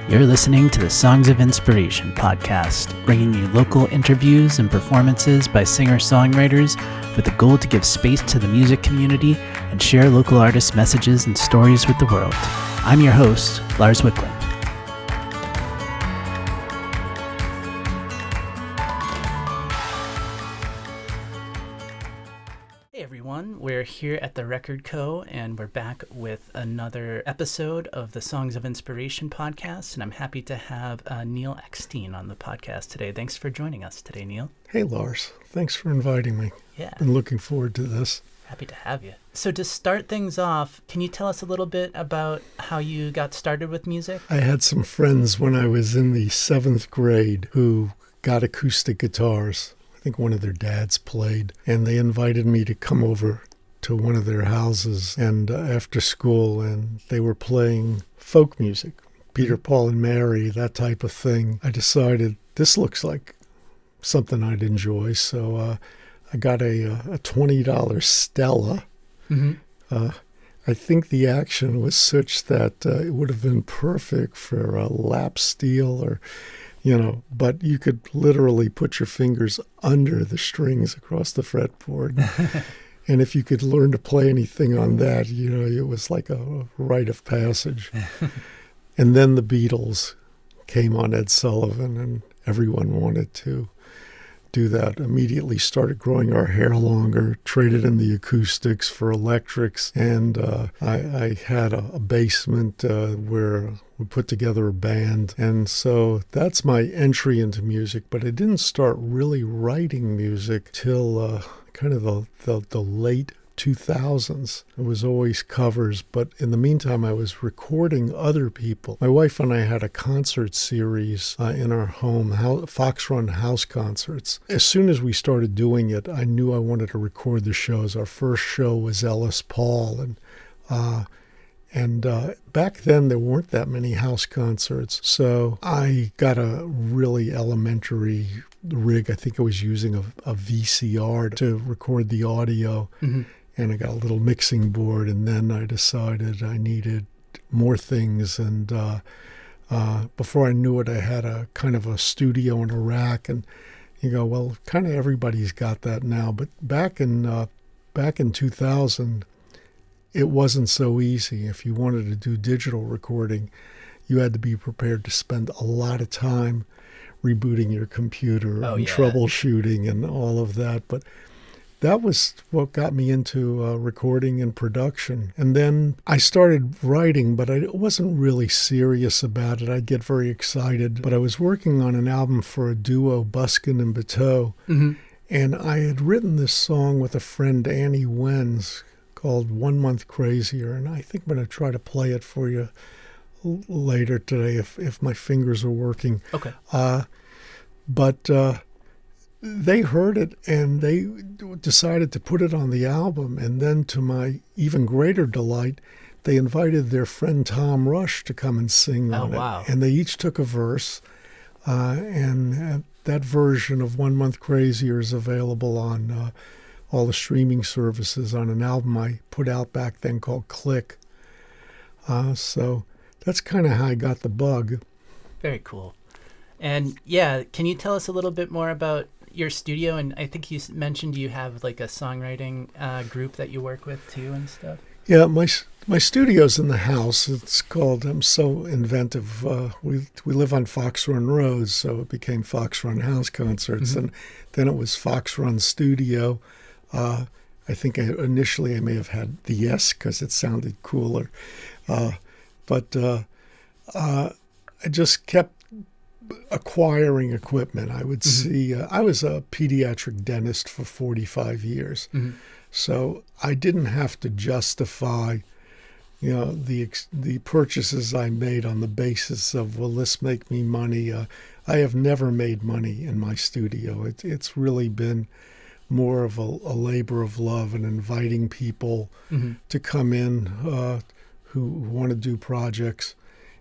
You're listening to the Songs of Inspiration podcast, bringing you local interviews and performances by singer-songwriters with the goal to give space to the music community and share local artists' messages and stories with the world. I'm your host, Lars Wickland. Hey everyone, we're here at the Record Co. and we're back with another episode of the Songs of Inspiration podcast, and I'm happy to have Neale Eckstein on the podcast today. Thanks for joining us today, Neale. Hey Lars, thanks for inviting me. Yeah. Been looking forward to this. Happy to have you. So to start things off, can you tell us a little bit about how you got started with music? I had some friends when I was in the 7th grade who got acoustic guitars. I think one of their dads played, and they invited me to come over to one of their houses and after school, and they were playing folk music, Peter, Paul, and Mary, that type of thing. I decided this looks like something I'd enjoy, so I got a $20 Stella. Mm-hmm. I think the action was such that it would have been perfect for a lap steel or, but you could literally put your fingers under the strings across the fretboard. And if you could learn to play anything on that, it was like a rite of passage. And then the Beatles came on Ed Sullivan, and everyone wanted to do that. Immediately started growing our hair longer, traded in the acoustics for electrics, and I had a basement where we put together a band, and so that's my entry into music. But I didn't start really writing music till kind of the late 2000s. It was always covers, but in the meantime, I was recording other people. My wife and I had a concert series in our home, Fox Run House Concerts. As soon as we started doing it, I knew I wanted to record the shows. Our first show was Ellis Paul, and back then there weren't that many house concerts, so I got a really elementary rig. I think I was using a VCR to record the audio. Mm-hmm. And I got a little mixing board, and then I decided I needed more things. And before I knew it, I had a kind of a studio and a rack. And you go, well, kind of everybody's got that now. But back in 2000, it wasn't so easy. If you wanted to do digital recording, you had to be prepared to spend a lot of time rebooting your computer and troubleshooting and all of that. But that was what got me into recording and production. And then I started writing, but I wasn't really serious about it. I'd get very excited. But I was working on an album for a duo, Buskin and Bateau. Mm-hmm. And I had written this song with a friend, Annie Wenz, called 1 Month Crazier. And I think I'm going to try to play it for you later today if my fingers are working. Okay. But they heard it and they decided to put it on the album. And then to my even greater delight, they invited their friend Tom Rush to come and sing on it. And they each took a verse. And that version of 1 Month Crazier is available on all the streaming services on an album I put out back then called Click. So that's kind of how I got the bug. Very cool. And can you tell us a little bit more about your studio? And I think you mentioned you have like a songwriting group that you work with too and stuff. Yeah, my studio's in the house. It's called, I'm so inventive. We live on Fox Run Road, so it became Fox Run House Concerts. Mm-hmm. And then it was Fox Run Studio. I think initially I may have had the S because it sounded cooler. But I just kept acquiring equipment. I would see, I was a pediatric dentist for 45 years. Mm-hmm. So I didn't have to justify, the purchases I made on the basis of, will this make me money? I have never made money in my studio. It's really been more of a labor of love and inviting people to come in who want to do projects.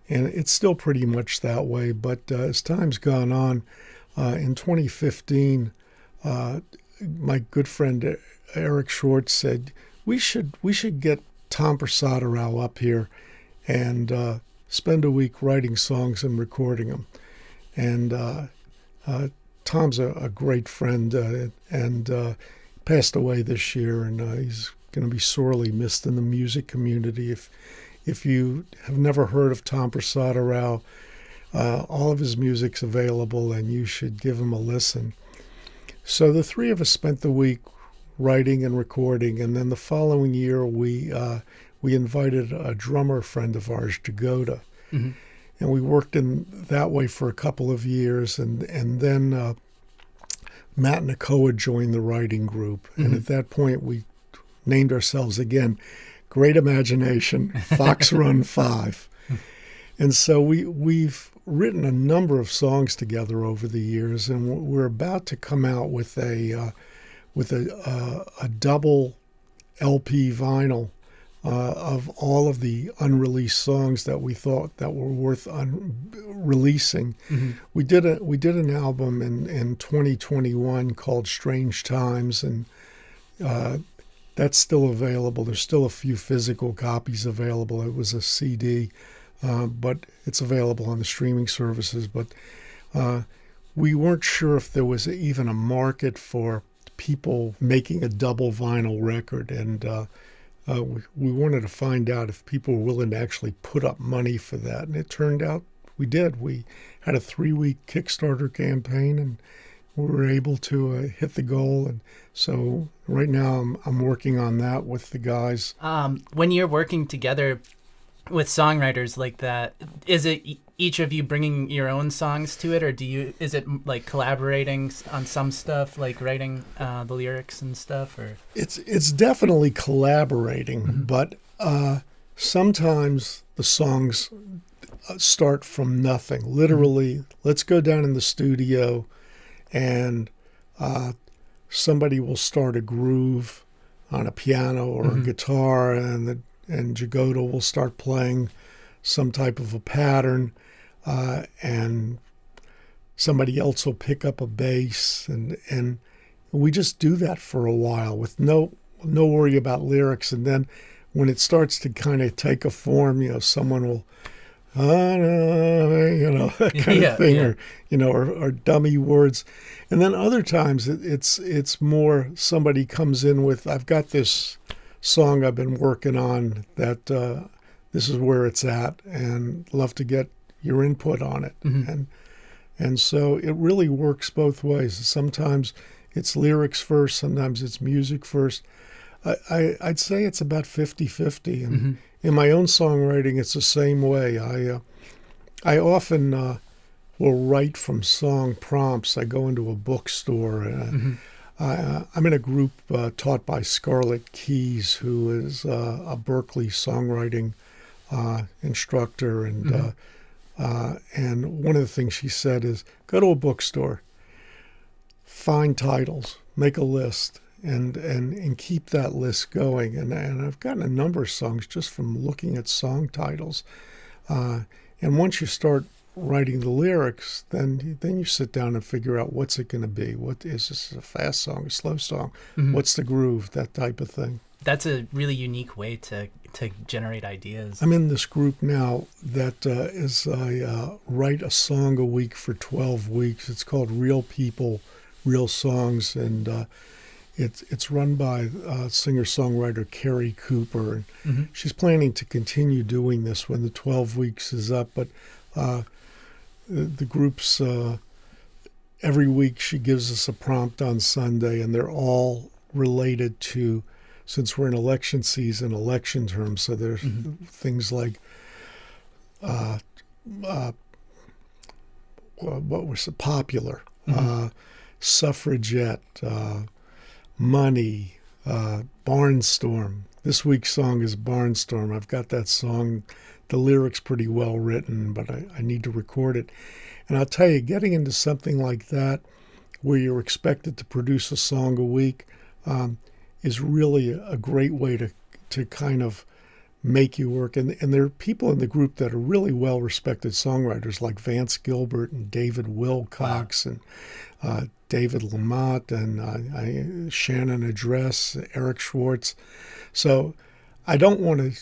And it's still pretty much that way. But as time's gone on, in 2015, my good friend Eric Schwartz said, we should get Tom Persato up here and spend a week writing songs and recording them. And Tom's a great friend and passed away this year, and he's going to be sorely missed in the music community. If you have never heard of Tom Prasada Rao, all of his music's available, and you should give him a listen. So the three of us spent the week writing and recording, and then the following year we invited a drummer friend of ours, Jagoda, and we worked in that way for a couple of years, and then Matt Nakoa joined the writing group, and at that point we named ourselves again Great Imagination, Fox Run 5. And so we've written a number of songs together over the years, and we're about to come out with a double LP vinyl of all of the unreleased songs that we thought that were worth releasing. We did an album in 2021 called Strange Times, and that's still available. There's still a few physical copies available. It was a CD, but it's available on the streaming services. But we weren't sure if there was even a market for people making a double vinyl record, and we wanted to find out if people were willing to actually put up money for that. And it turned out we did. We had a 3-week Kickstarter campaign, and we were able to hit the goal. And so right now I'm working on that with the guys. When you're working together with songwriters like that, is it each of you bringing your own songs to it, or is it like collaborating on some stuff, like writing the lyrics and stuff? Or it's definitely collaborating, but sometimes the songs start from nothing. Literally, let's go down in the studio, and somebody will start a groove on a piano or a guitar, and Jagoda will start playing some type of a pattern, and somebody else will pick up a bass, and we just do that for a while with no worry about lyrics. And then when it starts to kind of take a form, someone will, that kind of thing, or dummy words. And then other times it's more somebody comes in with, I've got this song I've been working on that this is where it's at, and love to get your input on it. And so it really works both ways. Sometimes it's lyrics first, sometimes it's music first. I'd say it's about 50-50. And in my own songwriting, it's the same way. I often will write from song prompts. I go into a bookstore. I'm in a group taught by Scarlett Keyes, who is a Berkeley songwriting instructor. And one of the things she said is, go to a bookstore, find titles, make a list, and keep that list going. And I've gotten a number of songs just from looking at song titles. And once you start writing the lyrics, then you sit down and figure out what's it going to be. What is this, a fast song, a slow song? What's the groove? That type of thing. That's a really unique way to generate ideas. I'm in this group now that is I write a song a week for 12 weeks. It's called Real People, Real Songs, and it's run by singer-songwriter Carrie Cooper. And she's planning to continue doing this when the 12 weeks is up, but the group's every week she gives us a prompt on Sunday, and they're all related to, since we're in election season, election terms. So there's things like what was it? Popular, suffragette, money, barnstorm. This week's song is Barnstorm. I've got that song, the lyrics pretty well written, but I need to record it. And I'll tell you, getting into something like that, where you're expected to produce a song a week, is really a great way to kind of make you work. And there are people in the group that are really well-respected songwriters, like Vance Gilbert and David Wilcox and David Lamont and Shannon Address, Eric Schwartz. So I don't want to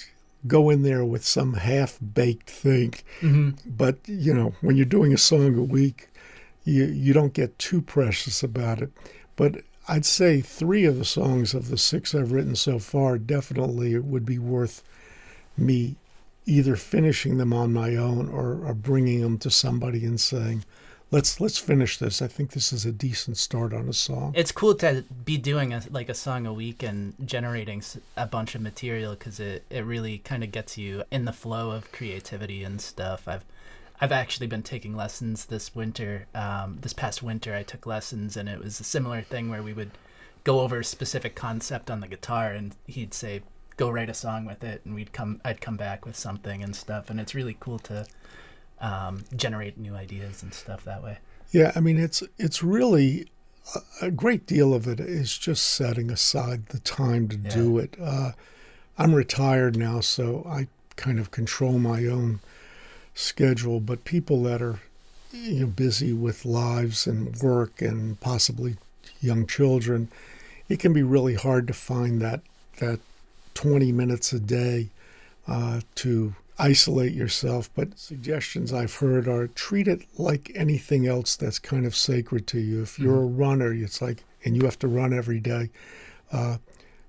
go in there with some half-baked thing. But, when you're doing a song a week, you don't get too precious about it. But I'd say 3 of the songs of the 6 I've written so far, definitely it would be worth me either finishing them on my own or bringing them to somebody and saying, let's finish this. I think this is a decent start on a song. It's cool to be doing a song a week and generating a bunch of material, because it really kind of gets you in the flow of creativity and stuff. I've actually been taking lessons this winter. This past winter, I took lessons, and it was a similar thing where we would go over a specific concept on the guitar, and he'd say, "Go write a song with it," and I'd come back with something and stuff. And it's really cool to generate new ideas and stuff that way. Yeah, I mean, it's really a great deal of it is just setting aside the time to do it. I'm retired now, so I kind of control my own schedule, but people that are busy with lives and work and possibly young children, it can be really hard to find that 20 minutes a day to isolate yourself. But suggestions I've heard are treat it like anything else that's kind of sacred to you. If you're a runner, it's like, and you have to run every day,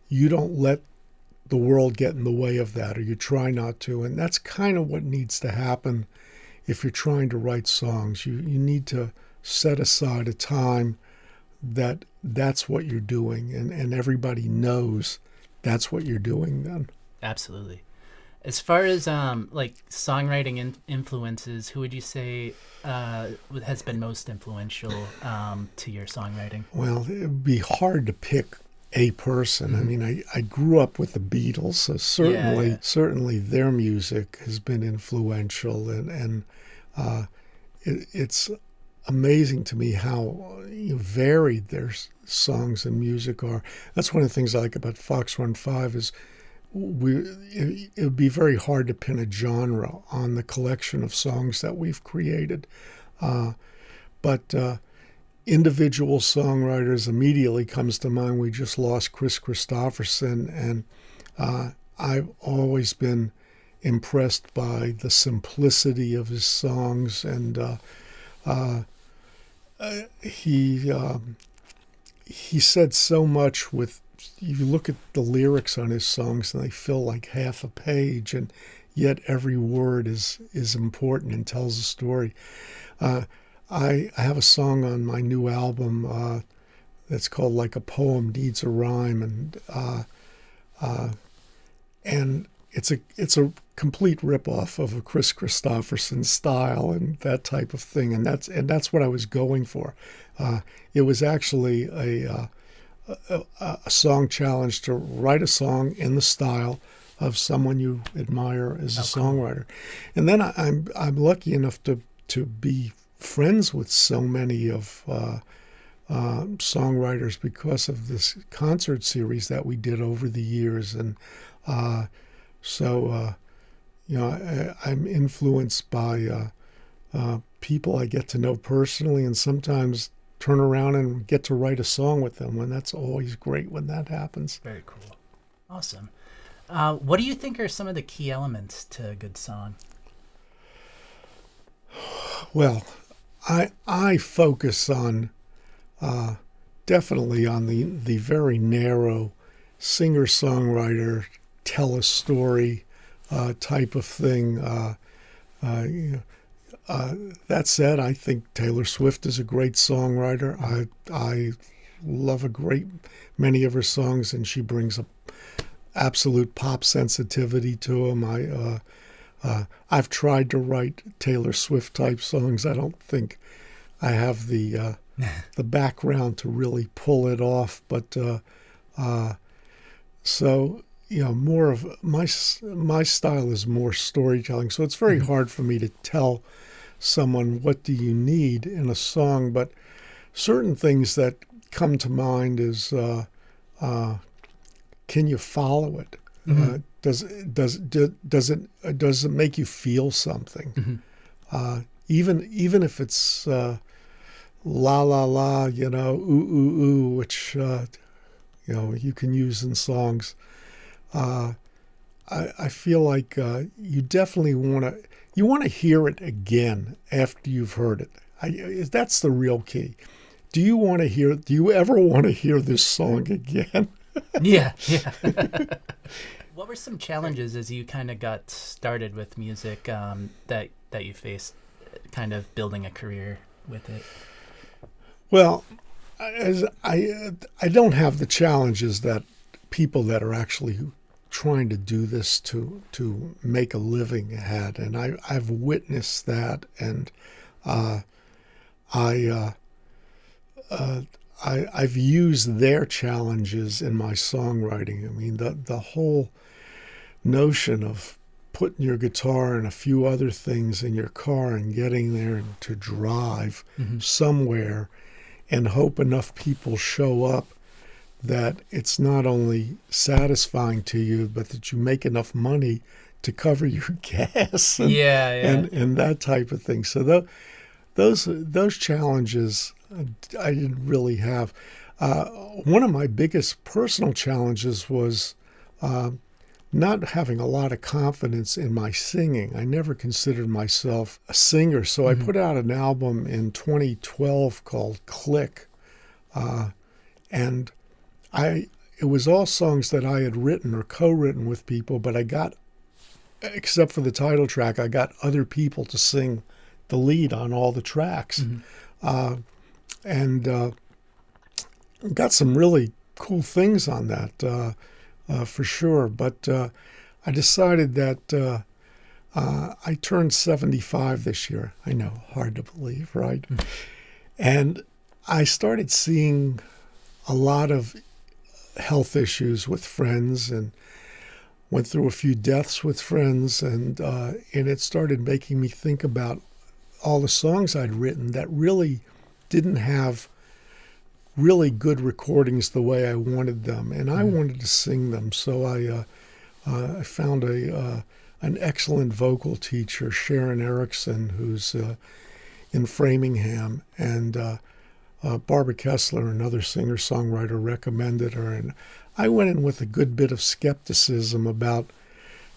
you don't let the world get in the way of that, or you try not to. And that's kind of what needs to happen if you're trying to write songs. You need to set aside a time that's what you're doing, and everybody knows that's what you're doing then. Absolutely. As far as songwriting influences, who would you say has been most influential to your songwriting? Well, it would be hard to pick a person. I mean, I grew up with the Beatles, so certainly their music has been influential, and it's amazing to me how varied their songs and music are. That's one of the things I like about Fox Run 5 is it would be very hard to pin a genre on the collection of songs that we've created. But individual songwriters immediately comes to mind. We just lost Chris Christopherson, and I've always been impressed by the simplicity of his songs, and he said so much with. You look at the lyrics on his songs and they fill like half a page, and yet every word is important and tells a story. I have a song on my new album that's called "Like a Poem Needs a Rhyme," and it's a complete ripoff of a Chris Christopherson style and that type of thing, and that's what I was going for. It was actually a song challenge to write a song in the style of someone you admire as a songwriter. And then I'm lucky enough to be friends with so many of songwriters because of this concert series that we did over the years. And so I'm influenced by people I get to know personally, and sometimes turn around and get to write a song with them, and that's always great when that happens. Very cool. Awesome. What do you think are some of the key elements to a good song? Well, I focus on definitely on the very narrow singer-songwriter, tell a story type of thing. That said, I think Taylor Swift is a great songwriter. I love a great many of her songs, and she brings a absolute pop sensitivity to them. I've tried to write Taylor Swift type songs. I don't think I have the background to really pull it off, but so more of my style is more storytelling. So it's very hard for me to tell someone what do you need in a song, but certain things that come to mind is can you follow it? Does it make you feel something? Even if it's la la la, ooh ooh ooh, which you can use in songs. I feel like you definitely want to hear it again after you've heard it. That's the real key. Do you ever want to hear this song again? Yeah. What were some challenges as you kind of got started with music that you faced, kind of building a career with it? Well, as I don't have the challenges that people that are actually trying to do this to make a living had, and I've witnessed that, and I've used their challenges in my songwriting. I mean, the whole notion of putting your guitar and a few other things in your car and getting there to drive somewhere and hope enough people show up that it's not only satisfying to you, but that you make enough money to cover your gas and that type of thing. So those challenges I didn't really have. One of my biggest personal challenges was not having a lot of confidence in my singing. I never considered myself a singer, so I put out an album in 2012 called Click, and it was all songs that I had written or co-written with people, but I got, except for the title track, I got other people to sing the lead on all the tracks, and got some really cool things on that. For sure. But I decided that I turned 75 this year. I know, hard to believe, right? And I started seeing a lot of health issues with friends and went through a few deaths with friends. And it started making me think about all the songs I'd written that really didn't have really good recordings the way I wanted them, and I wanted to sing them. So I found an excellent vocal teacher, Sharon Erickson, who's in Framingham, and Barbara Kessler, another singer-songwriter, recommended her. And I went in with a good bit of skepticism about,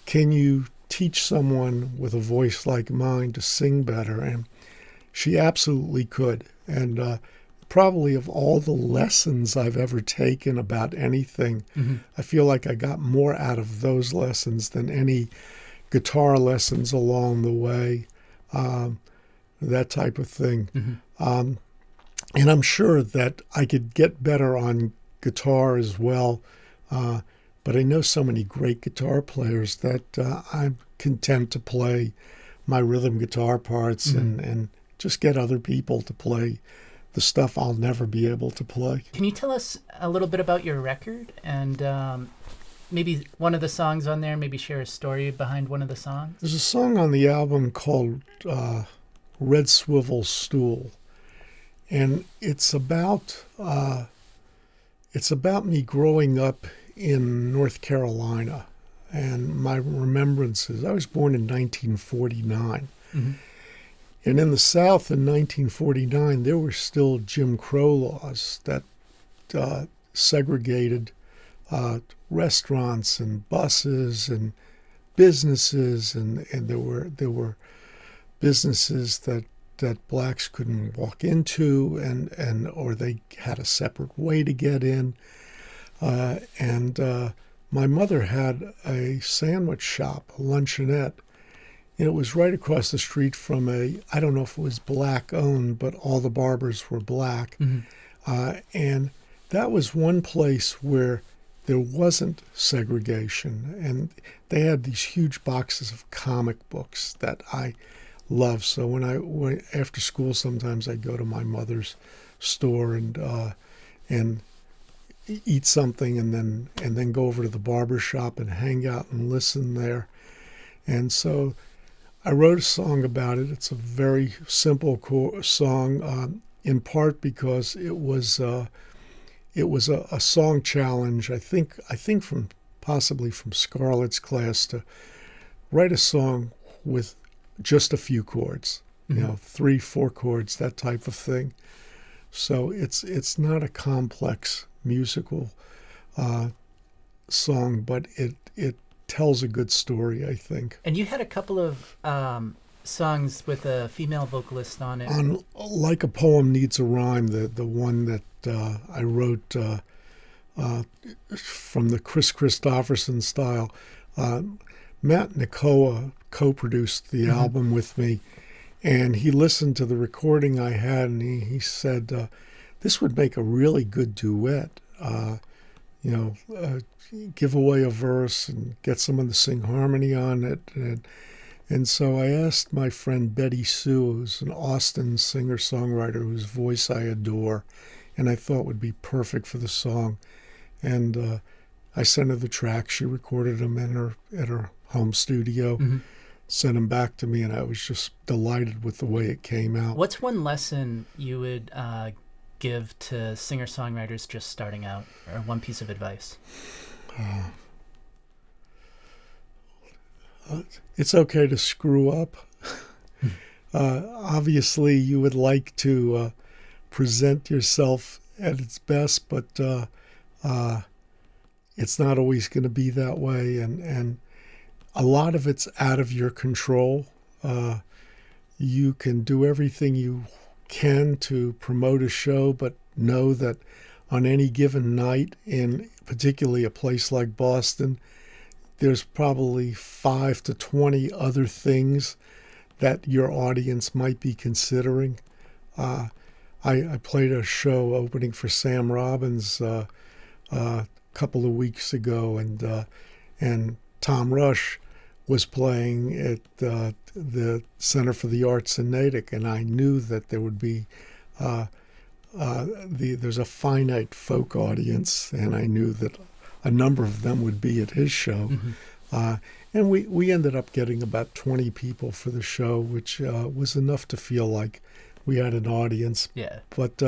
can you teach someone with a voice like mine to sing better? And she absolutely could. And probably of all the lessons I've ever taken about anything, I feel like I got more out of those lessons than any guitar lessons along the way, that type of thing. And I'm sure that I could get better on guitar as well, but I know so many great guitar players that I'm content to play my rhythm guitar parts and just get other people to play the stuff I'll never be able to play. Can you tell us a little bit about your record and maybe one of the songs on there, maybe share a story behind one of the songs? There's a song on the album called Red Swivel Stool, and it's about me growing up in North Carolina and my remembrances. I was born in 1949. And in the South in 1949, there were still Jim Crow laws that segregated restaurants and buses and businesses, and there were businesses that blacks couldn't walk into, and or they had a separate way to get in. And my mother had a sandwich shop, a luncheonette. And it was right across the street from I don't know if it was black owned, but all the barbers were black. And that was one place where there wasn't segregation. And they had these huge boxes of comic books that I loved. So when after school, sometimes I'd go to my mother's store and eat something and then go over to the barber shop and hang out and listen there. And so I wrote a song about it. It's a very simple song, in part because it was a song challenge. I think possibly from Scarlett's class to write a song with just a few chords, 3-4 chords, that type of thing. So it's not a complex musical song, but it tells a good story, I think. And you had a couple of songs with a female vocalist on it. On Like a Poem Needs a Rhyme, the one that I wrote from the Chris Christopherson style, Matt Nikoa co-produced the album with me, and he listened to the recording I had, and he said, this would make a really good duet. Give away a verse and get someone to sing harmony on it. And so I asked my friend Betty Sue, who's an Austin singer-songwriter whose voice I adore, and I thought would be perfect for the song. And I sent her the track. She recorded them at her home studio, sent them back to me, and I was just delighted with the way it came out. What's one lesson you would give to singer-songwriters just starting out, or one piece of advice? It's okay to screw up. Obviously, you would like to present yourself at its best, but it's not always going to be that way, and a lot of it's out of your control. You can do everything you can to promote a show, but know that on any given night, in particularly a place like Boston, there's probably 5 to 20 other things that your audience might be considering. I played a show opening for Sam Robbins a couple of weeks ago, and Tom Rush was playing at the Center for the Arts in Natick, and I knew that there would be there's a finite folk audience, and I knew that a number of them would be at his show. And we ended up getting about 20 people for the show, which was enough to feel like we had an audience. Yeah. But,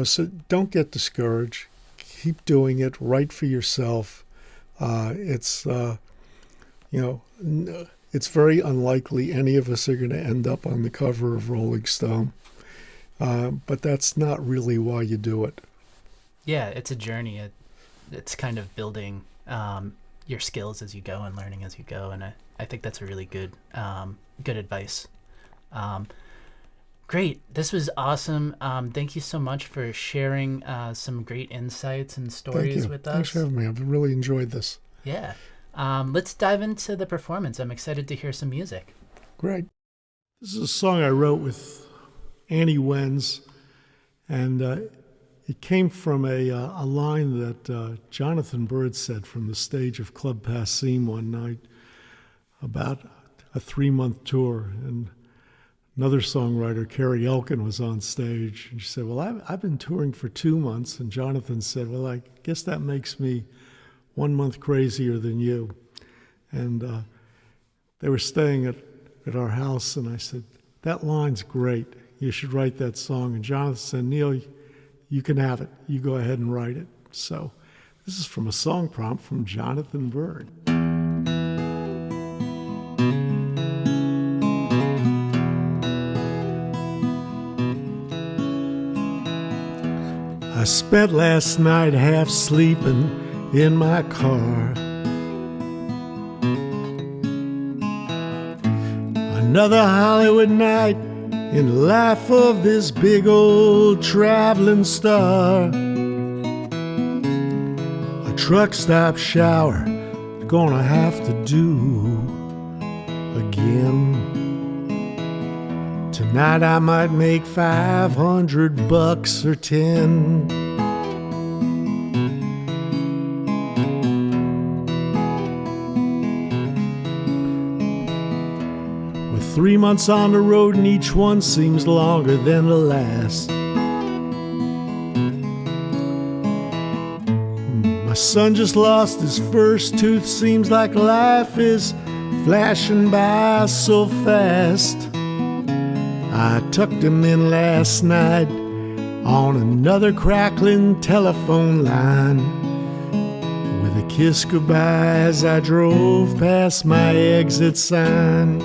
so don't get discouraged. Keep doing it. Write for yourself. It's very unlikely any of us are going to end up on the cover of Rolling Stone. But that's not really why you do it. Yeah, it's a journey. It's kind of building your skills as you go and learning as you go, and I think that's a really good advice. Great. This was awesome. Thank you so much for sharing some great insights and stories with us. Thanks for having me. I've really enjoyed this. Yeah. Let's dive into the performance. I'm excited to hear some music. Great. This is a song I wrote with Annie Wenz, and it came from a line that Jonathan Bird said from the stage of Club Passim one night about a 3-month tour. And another songwriter, Carrie Elkin, was on stage, and she said, well, I've been touring for 2 months. And Jonathan said, well, I guess that makes me 1 month crazier than you. And they were staying at our house, and I said, that line's great. You should write that song. And Jonathan said, Neale, you can have it. You go ahead and write it. So this is from a song prompt from Jonathan Bird. I spent last night half sleeping in my car. Another Hollywood night in the life of this big old traveling star. A truck stop shower, gonna have to do again. Tonight I might make $500 or 10. With 3 months on the road and each one seems longer than the last. My son just lost his first tooth, seems like life is flashing by so fast. I tucked him in last night on another crackling telephone line. With a kiss goodbye as I drove past my exit sign.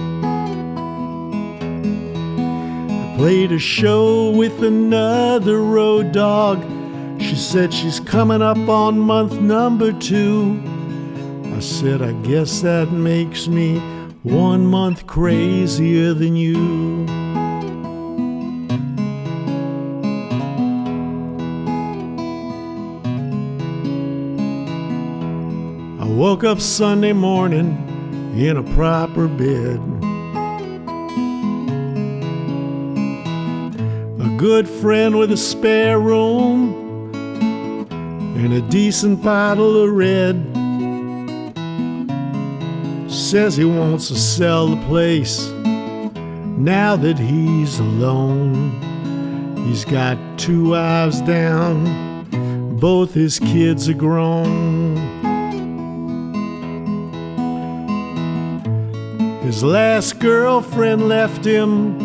I played a show with another road dog. She said she's coming up on month number 2. I said, I guess that makes me 1 month crazier than you. I woke up Sunday morning in a proper bed. A good friend with a spare room and a decent bottle of red says he wants to sell the place now that he's alone. He's got 2 wives down, both his kids are grown. His last girlfriend left him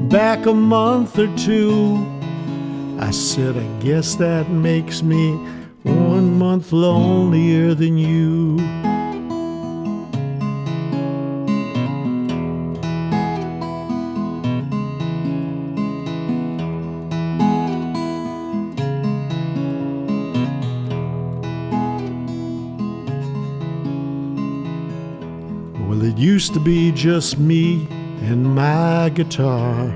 back a month or 2. I said, I guess that makes me 1 month lonelier than you. Well, it used to be just me and my guitar.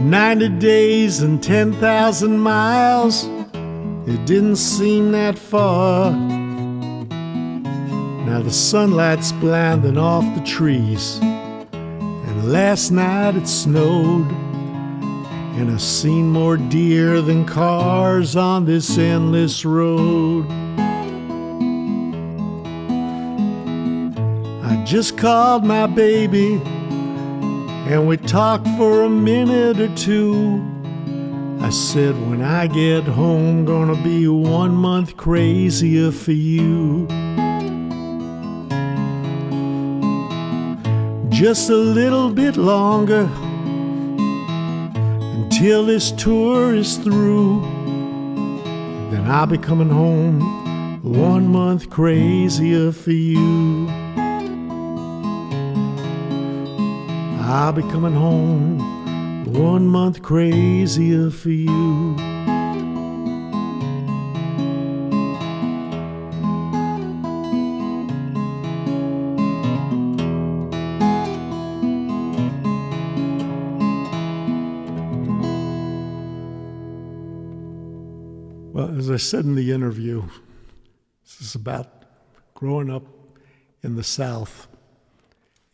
90 days and 10,000 miles, it didn't seem that far. Now the sunlight's blinding off the trees, and last night it snowed, and I've seen more deer than cars on this endless road. I just called my baby and we talked for a minute or 2. I said, when I get home, gonna be 1 month crazier for you. Just a little bit longer until this tour is through. Then I'll be coming home 1 month crazier for you. I'll be coming home 1 month crazier for you. Well, as I said in the interview, this is about growing up in the South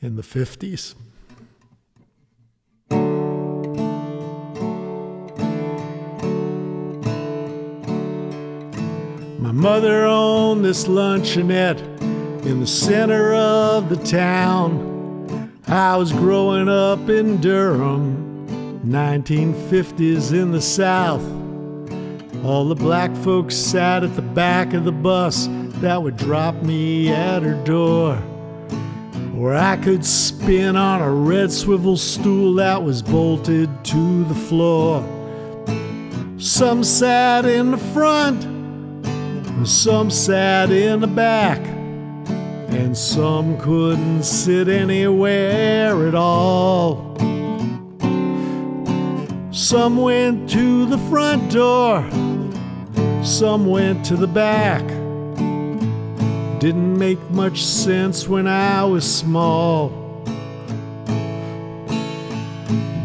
in the 50s. My mother owned this luncheonette in the center of the town. I was growing up in Durham, 1950s in the South. All the black folks sat at the back of the bus that would drop me at her door, where I could spin on a red swivel stool that was bolted to the floor. Some sat in the front, some sat in the back, and some couldn't sit anywhere at all. Some went to the front door, some went to the back. Didn't make much sense when I was small.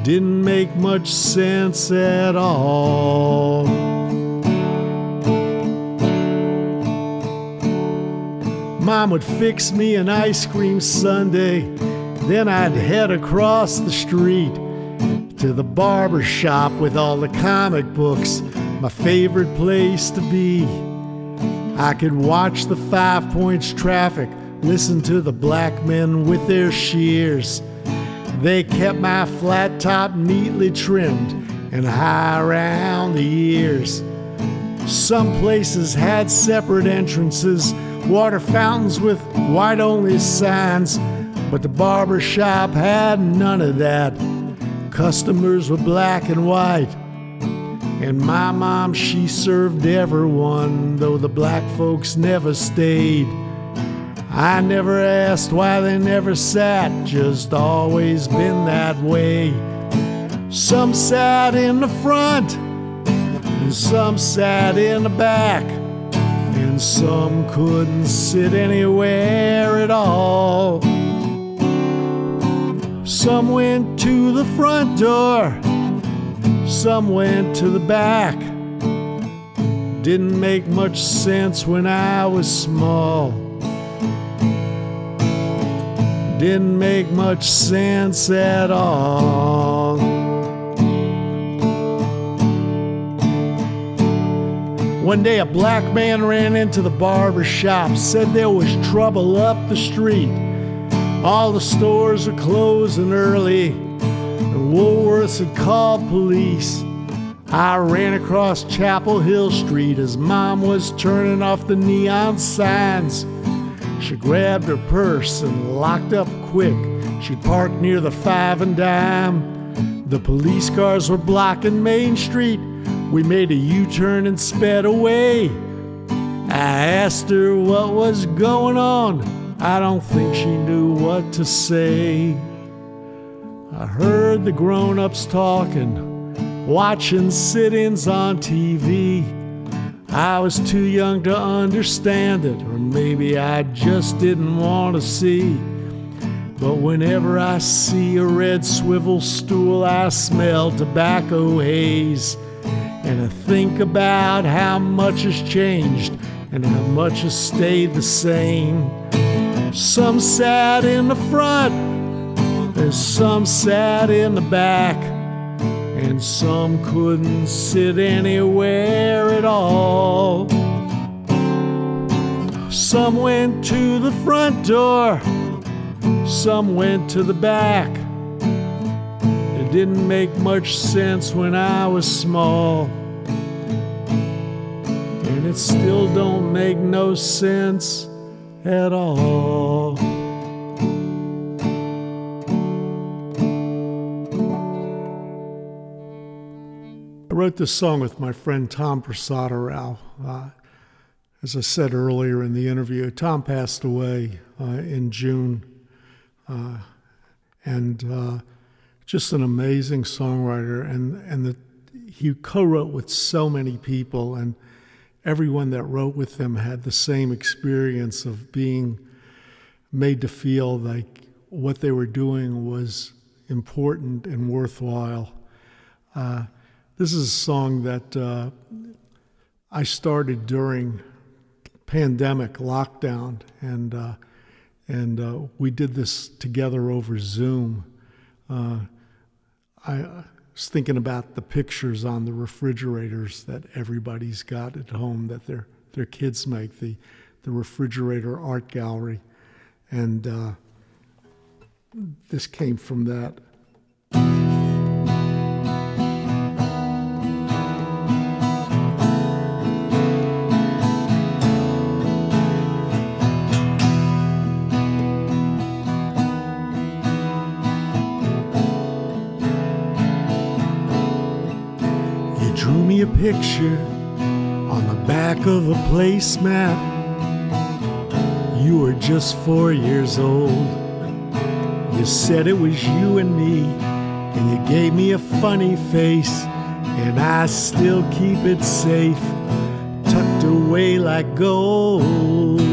Didn't make much sense at all. Mom would fix me an ice cream sundae, then I'd head across the street to the barber shop with all the comic books, my favorite place to be. I could watch the 5 Points traffic, listen to the black men with their shears. They kept my flat top neatly trimmed and high around the ears. Some places had separate entrances, water fountains with white-only signs, but the barber shop had none of that. Customers were black and white, and my mom, she served everyone, though the black folks never stayed. I never asked why they never sat, just always been that way. Some sat in the front, and some sat in the back, and some couldn't sit anywhere at all. Some went to the front door, some went to the back. Didn't make much sense when I was small. Didn't make much sense at all. One day a black man ran into the barber shop, said there was trouble up the street. All the stores are closing early, and Woolworths had called police. I ran across Chapel Hill Street as Mom was turning off the neon signs. She grabbed her purse and locked up quick. She'd parked near the Five and Dime. The police cars were blocking Main Street. We made a U-turn and sped away. I asked her what was going on. I don't think she knew what to say. I heard the grown-ups talking, watching sit-ins on TV. I was too young to understand it, or maybe I just didn't want to see. But whenever I see a red swivel stool, I smell tobacco haze. And I think about how much has changed and how much has stayed the same. Some sat in the front, and some sat in the back, and some couldn't sit anywhere at all. Some went to the front door, some went to the back. It didn't make much sense when I was small, and it still don't make no sense at all. I wrote this song with my friend Tom Prasadarao. As I said earlier in the interview, Tom passed away in June, and just an amazing songwriter, and he co-wrote with so many people, and everyone that wrote with him had the same experience of being made to feel like what they were doing was important and worthwhile. This is a song that I started during pandemic lockdown, and we did this together over Zoom. I was thinking about the pictures on the refrigerators that everybody's got at home that their kids make, the refrigerator art gallery, and this came from that. Drew me a picture on the back of a placemat. You were just 4 years old. You said it was you and me, and you gave me a funny face, and I still keep it safe, tucked away like gold.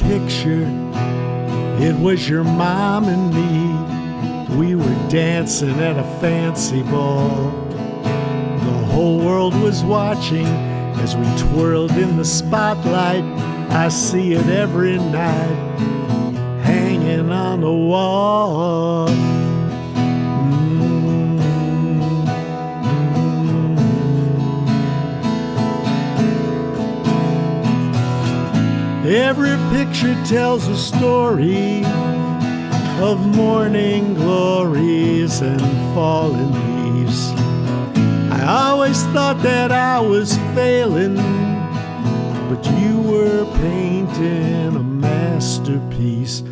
Picture, it was your mom and me. We were dancing at a fancy ball. The whole world was watching as we twirled in the spotlight. I see it every night, hanging on the wall. Every picture tells a story of morning glories and fallen leaves. I always thought that I was failing, but you were painting a masterpiece.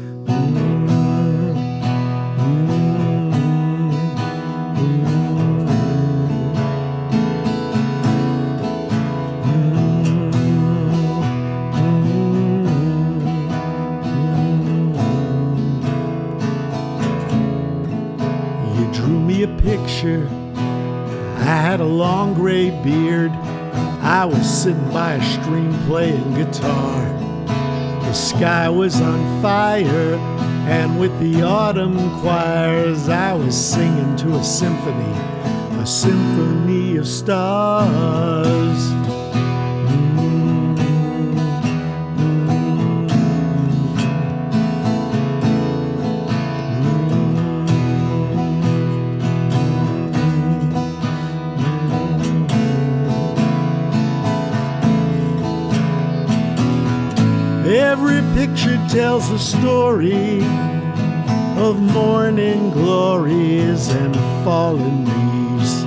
a picture. I had a long gray beard. I was sitting by a stream playing guitar. The sky was on fire, and with the autumn choirs I was singing to a symphony of stars. Every picture tells a story of morning glories and fallen leaves.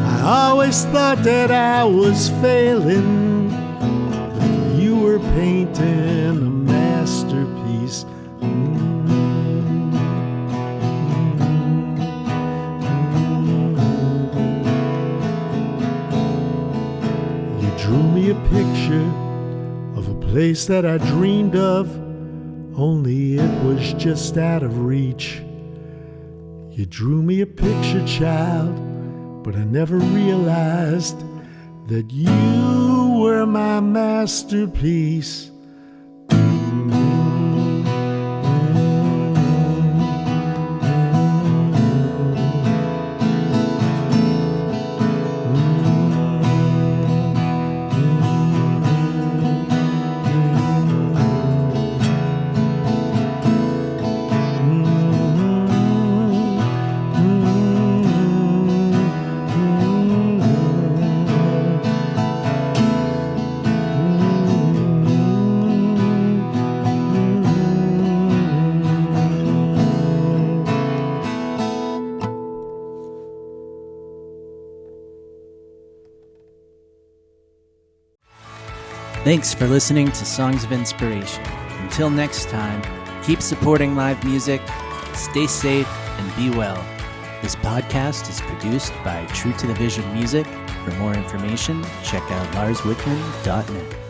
I always thought that I was failing, but you were painting a masterpiece. You drew me a picture of a place that I dreamed of, only it was just out of reach. You drew me a picture, child, but I never realized that you were my masterpiece. Thanks for listening to Songs of Inspiration. Until next time, keep supporting live music, stay safe, and be well. This podcast is produced by True to the Vision Music. For more information, check out larswickman.net.